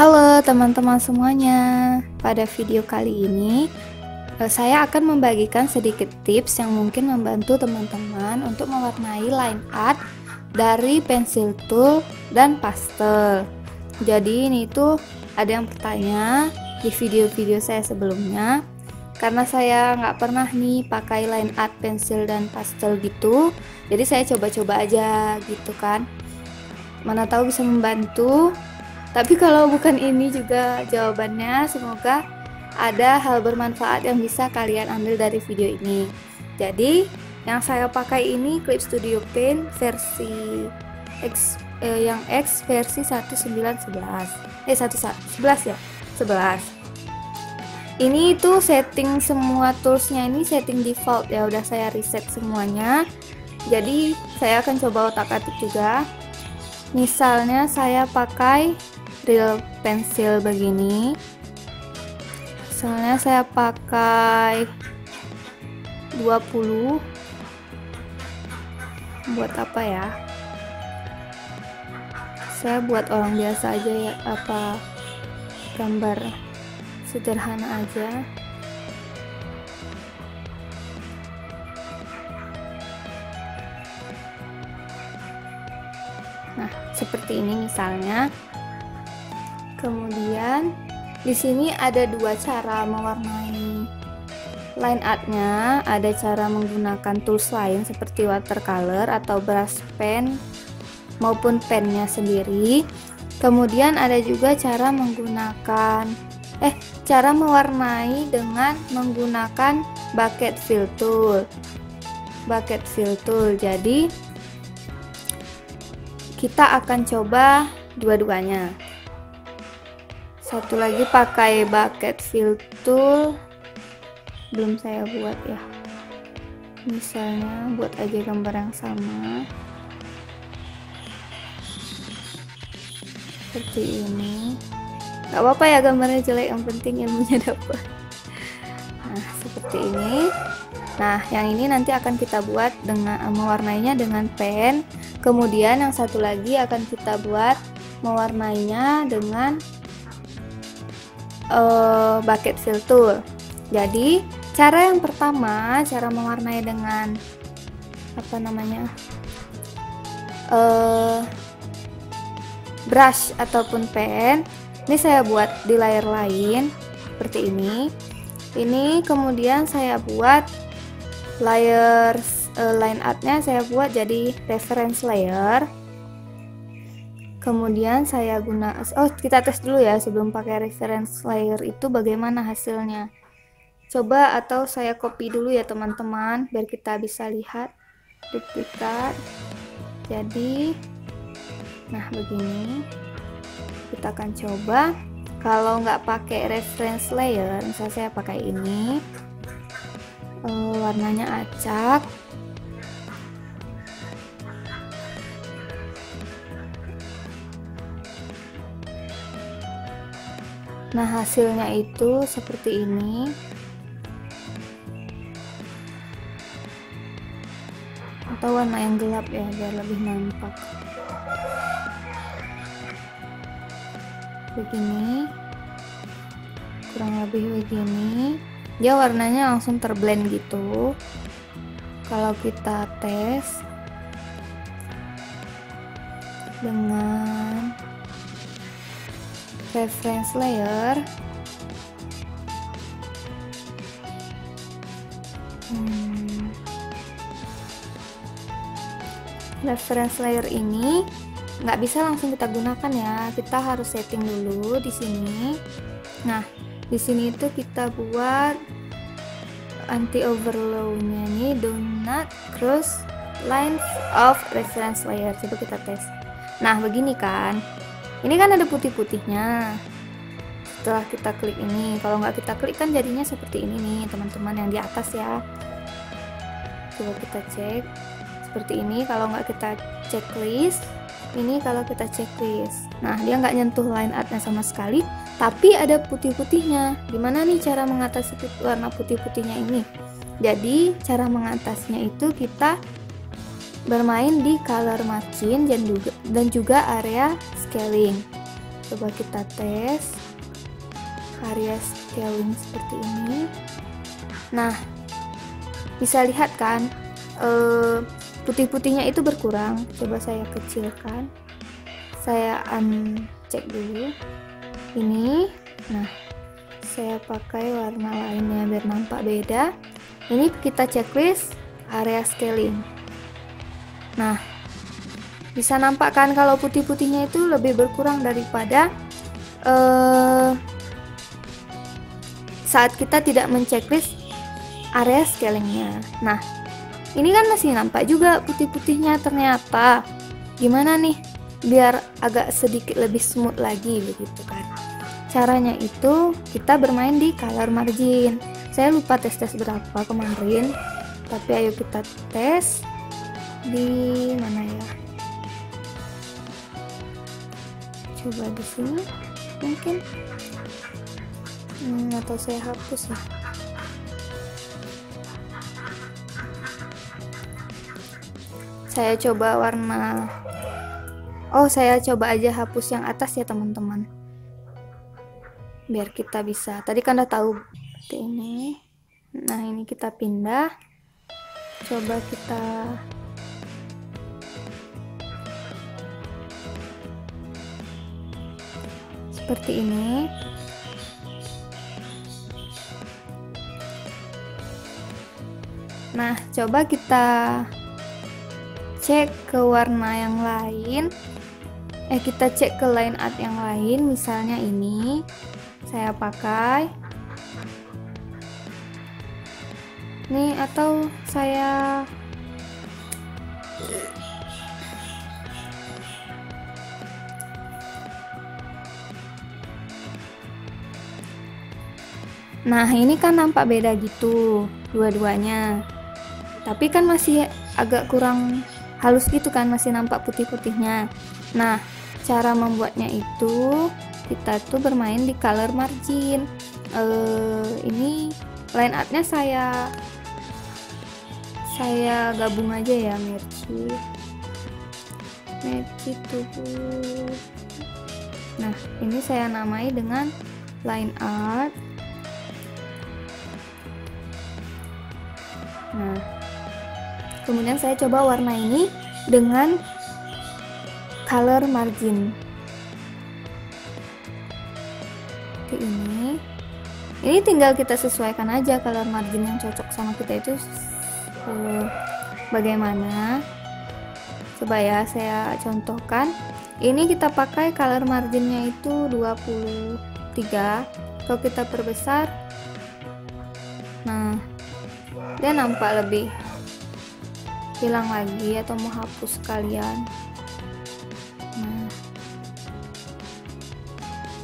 Halo teman-teman semuanya. Pada video kali ini saya akan membagikan sedikit tips yang mungkin membantu teman-teman untuk mewarnai line art dari pensil tool dan pastel. Jadi ini tuh ada yang bertanya di video-video saya sebelumnya, karena saya nggak pernah nih pakai line art pensil dan pastel gitu, jadi saya coba-coba aja gitu kan, mana tahu bisa membantu. Tapi kalau bukan ini juga jawabannya, semoga ada hal bermanfaat yang bisa kalian ambil dari video ini. Jadi yang saya pakai ini Clip Studio Paint versi yang X versi 1911 11 ya, 11. Ini tuh setting semua toolsnya, ini setting default ya, udah saya reset semuanya. Jadi saya akan coba otak-atik juga. Misalnya saya pakai real pensil begini, misalnya saya pakai 20, buat apa ya, saya buat orang biasa aja ya, apa gambar sederhana aja. Nah, seperti ini misalnya. Kemudian di sini ada dua cara mewarnai line artnya. Ada cara menggunakan tools lain seperti watercolor atau brush pen maupun pennya sendiri. Kemudian ada juga cara cara mewarnai dengan menggunakan bucket fill tool. Jadi kita akan coba dua-duanya. Satu lagi pakai bucket fill tool, belum saya buat ya, misalnya buat aja gambar yang sama seperti ini. Gak apa-apa ya gambarnya jelek, yang penting ilmunya dapat. Nah seperti ini. Nah yang ini nanti akan kita buat dengan mewarnainya dengan pen. Kemudian yang satu lagi akan kita buat mewarnainya dengan bucket fill tool. Jadi cara yang pertama, cara mewarnai dengan brush ataupun pen. Ini saya buat di layer lain seperti ini. Ini kemudian saya buat layer line artnya, saya buat jadi reference layer. Kemudian saya kita tes dulu ya sebelum pakai reference layer itu bagaimana hasilnya. Coba atau saya copy dulu ya teman-teman biar kita bisa lihat. Duplikat. Jadi nah begini. Kita akan coba. Kalau nggak pakai reference layer, misalnya saya pakai ini, warnanya acak. Nah hasilnya itu seperti ini. Atau warna yang gelap ya biar lebih nampak. Begini, kurang lebih begini. Dia warnanya langsung terblend gitu. Kalau kita tes dengan reference layer, reference layer ini nggak bisa langsung kita gunakan ya, kita harus setting dulu di sini. Nah di sini itu kita buat anti overlay-nya nih, do not cross lines of reference layer. Coba kita tes. Nah begini kan, ini kan ada putih-putihnya. Setelah kita klik ini, kalau nggak kita klik kan jadinya seperti ini nih teman-teman, yang di atas ya. Coba kita cek seperti ini. Kalau nggak kita checklist, ini kalau kita checklist. Nah dia nggak nyentuh line artnya sama sekali, tapi ada putih-putihnya. Gimana nih cara mengatasi warna putih-putihnya ini? Jadi cara mengatasinya itu kita bermain di color matching dan juga area scaling. Coba kita tes area scaling seperti ini. Nah, bisa lihat kan putih-putihnya itu berkurang. Coba saya kecilkan, saya uncek dulu ini. Nah, saya pakai warna lainnya biar nampak beda. Ini kita checklist area scaling. Nah, bisa nampak kan kalau putih-putihnya itu lebih berkurang daripada saat kita tidak menceklis area scalingnya. Nah, ini kan masih nampak juga putih-putihnya ternyata. Gimana nih biar agak sedikit lebih smooth lagi begitu kan? Caranya itu kita bermain di color margin. Saya lupa tes berapa kemarin, tapi ayo kita tes di mana ya? Coba di sini mungkin, atau saya hapus ya. Saya coba warna, saya coba aja hapus yang atas ya teman-teman, biar kita bisa, tadi kan udah tahu seperti ini. Nah, ini kita pindah, coba kita seperti ini. Nah, coba kita cek ke warna yang lain, kita cek ke line art yang lain, misalnya ini saya pakai nih, atau saya nah ini kan nampak beda gitu dua-duanya, tapi kan masih agak kurang halus gitu kan, masih nampak putih-putihnya. Nah, cara membuatnya itu kita tuh bermain di color margin. Ini line artnya saya gabung aja ya, Merci tubuh. Nah, ini saya namai dengan line art. Nah, kemudian saya coba warna ini dengan color margin. Seperti ini. Ini tinggal kita sesuaikan aja color margin yang cocok sama kita itu bagaimana. Coba ya saya contohkan. Ini kita pakai color marginnya itu 23. Kalau kita perbesar, nah dia nampak lebih hilang lagi, atau mau hapus sekalian. Nah,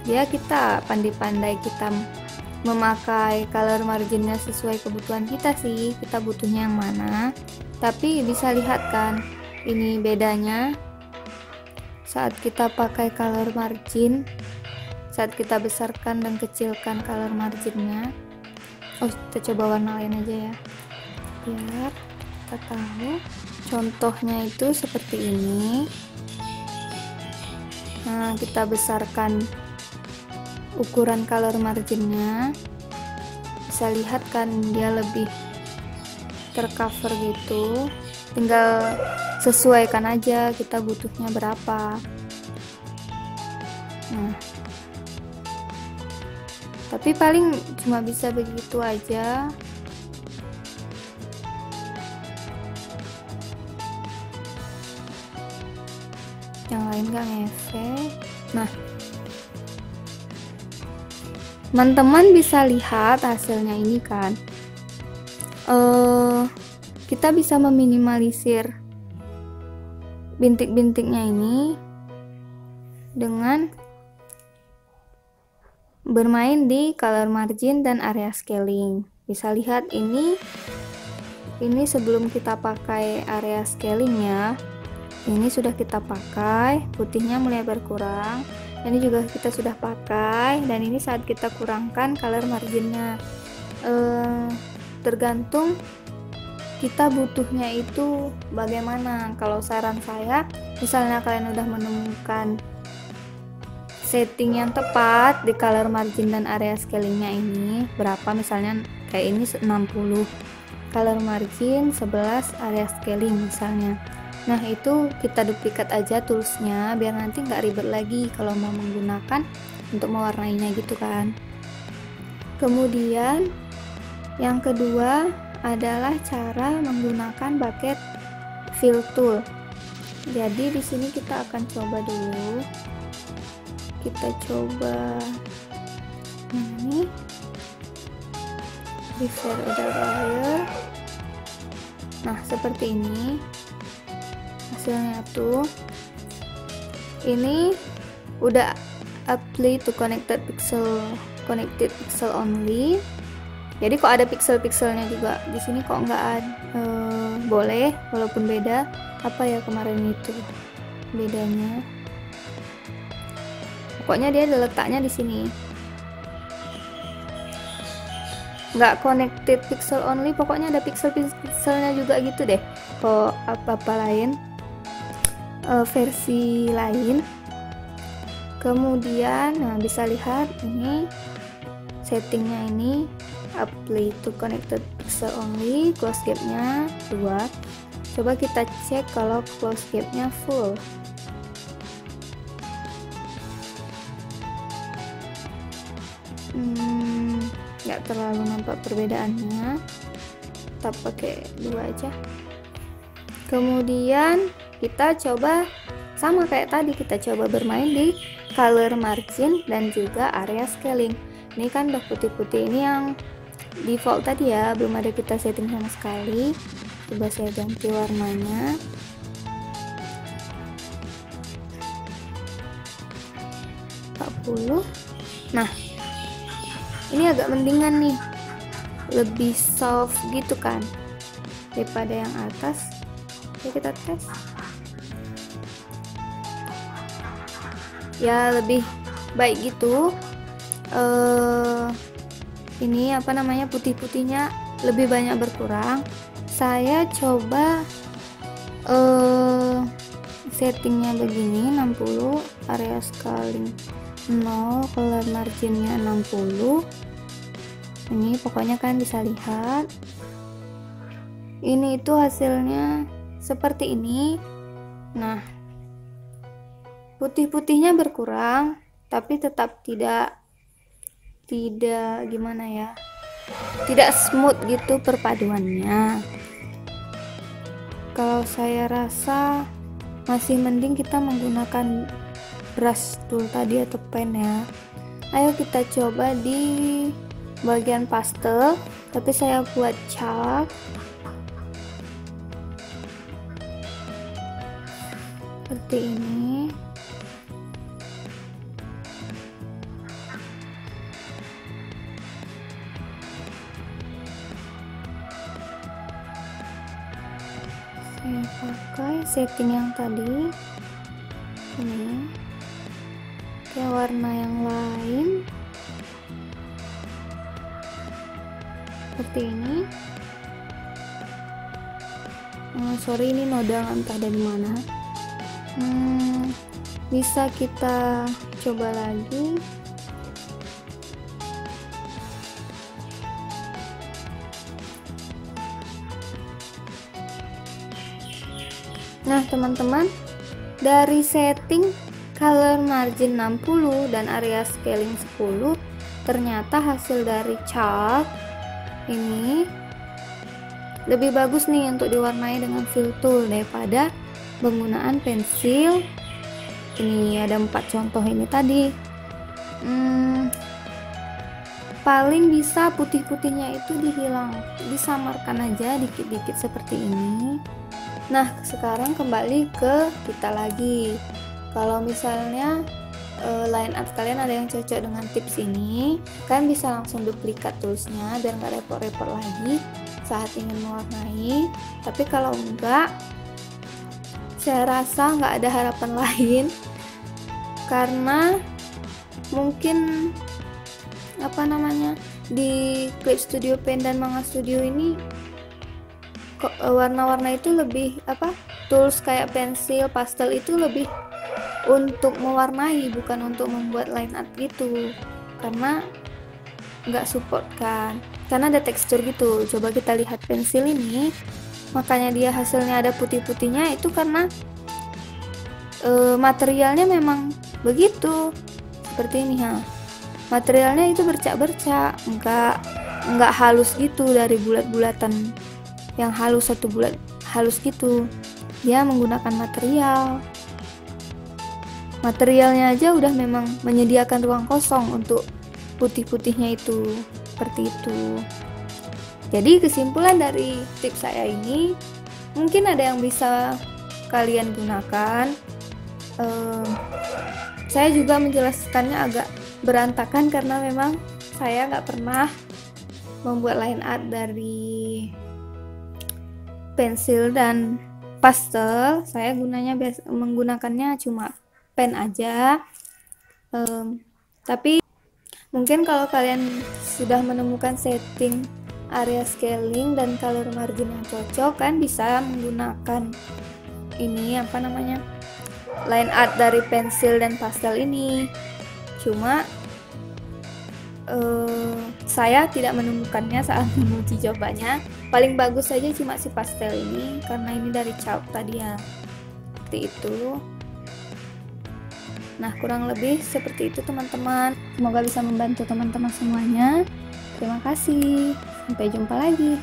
ya kita pandai-pandai kita memakai color marginnya sesuai kebutuhan kita sih, kita butuhnya yang mana. Tapi bisa lihat kan ini bedanya saat kita pakai color margin, saat kita besarkan dan kecilkan color marginnya. Kita coba warna lain aja ya, biar kita tahu. Contohnya itu seperti ini. Nah, kita besarkan ukuran color marginnya, bisa lihat kan dia lebih tercover gitu. Tinggal sesuaikan aja kita butuhnya berapa. Nah, tapi paling cuma bisa begitu aja. Yang lain gak ngefek. Nah, teman-teman bisa lihat hasilnya ini kan. Kita bisa meminimalisir bintik-bintiknya ini dengan bermain di color margin dan area scaling. Bisa lihat ini sebelum kita pakai area scalingnya, ini sudah kita pakai, putihnya mulai berkurang. Ini juga kita sudah pakai, dan ini saat kita kurangkan color marginnya. Tergantung kita butuhnya itu bagaimana. Kalau saran saya, misalnya kalian udah menemukan setting yang tepat di color margin dan area scalingnya ini berapa, misalnya kayak ini 60 color margin, 11 area scaling misalnya. Nah itu kita duplikat aja toolsnya biar nanti nggak ribet lagi kalau mau menggunakan untuk mewarnainya gitu kan. Kemudian yang kedua adalah cara menggunakan bucket fill tool. Jadi di sini kita akan coba dulu. Kita coba ini refer order layer. Nah seperti ini hasilnya tuh. Ini udah apply to connected pixel only. Jadi kok ada pixel-pixelnya juga di sini, kok nggak ada, boleh walaupun beda. Apa ya kemarin itu bedanya? Pokoknya dia ada letaknya di sini. Nggak connected pixel only, pokoknya ada pixel-pixelnya juga gitu deh. Kok apa-apa lain, versi lain. Kemudian, nah bisa lihat ini settingnya ini apply to connected pixel only, close gapnya 2. Coba kita cek kalau close gapnya full. Nggak terlalu nampak perbedaannya, tetap pakai 2 aja. Kemudian kita coba sama kayak tadi, kita coba bermain di color margin dan juga area scaling. Ini kan udah putih-putih, ini yang default tadi ya, belum ada kita setting sama sekali. Coba saya ganti warnanya. Nah ini agak mendingan nih, lebih soft gitu kan daripada yang atas. Oke, kita tes ya, lebih baik gitu. Ini apa namanya, putih-putihnya lebih banyak berkurang. Saya coba settingnya begini, 60 area scaling 0, color marginnya 60. Ini pokoknya kan bisa lihat ini itu hasilnya seperti ini. Nah putih-putihnya berkurang tapi tetap tidak gimana ya, tidak smooth gitu perpaduannya. Kalau saya rasa masih mending kita menggunakan brush tool tadi atau pen ya. Ayo kita coba di bagian pastel, tapi saya buat chalk seperti ini. Saya pakai setting yang tadi ini, kayak warna yang lain seperti ini. Sorry ini noda entah dari mana. Bisa kita coba lagi. Nah teman-teman, dari setting color margin 60 dan area scaling 10, ternyata hasil dari chalk ini lebih bagus nih untuk diwarnai dengan fill tool daripada penggunaan pensil. Ini ada 4 contoh ini tadi. Paling bisa putih-putihnya itu disamarkan aja dikit-dikit seperti ini. Nah sekarang kembali ke kita lagi. Kalau misalnya line art kalian ada yang cocok dengan tips ini, kalian bisa langsung duplikat toolsnya biar nggak repot-repot lagi saat ingin mewarnai. Tapi kalau enggak, saya rasa nggak ada harapan lain, karena mungkin apa namanya, di Clip Studio Pen dan Manga Studio ini warna-warna itu lebih tools kayak pensil, pastel itu lebih untuk mewarnai, bukan untuk membuat line art gitu, karena nggak support kan, karena ada tekstur gitu. Coba kita lihat pensil ini, makanya dia hasilnya ada putih-putihnya itu karena materialnya memang begitu, seperti ini ya. Materialnya itu bercak-bercak, nggak halus gitu dari bulat-bulatan yang halus, satu bulat halus gitu. Dia menggunakan materialnya aja udah memang menyediakan ruang kosong untuk putih-putihnya itu, seperti itu. Jadi kesimpulan dari tips saya ini, mungkin ada yang bisa kalian gunakan. Saya juga menjelaskannya agak berantakan karena memang saya nggak pernah membuat line art dari pensil dan pastel. Saya menggunakannya cuma pen aja. Tapi mungkin kalau kalian sudah menemukan setting area scaling dan color margin yang cocok, kan bisa menggunakan ini line art dari pensil dan pastel ini. Cuma saya tidak menemukannya saat menguji cobanya. Paling bagus saja cuma si pastel ini, karena ini dari chalk tadi ya, seperti itu. Nah, kurang lebih seperti itu teman-teman. Semoga bisa membantu teman-teman semuanya. Terima kasih, sampai jumpa lagi.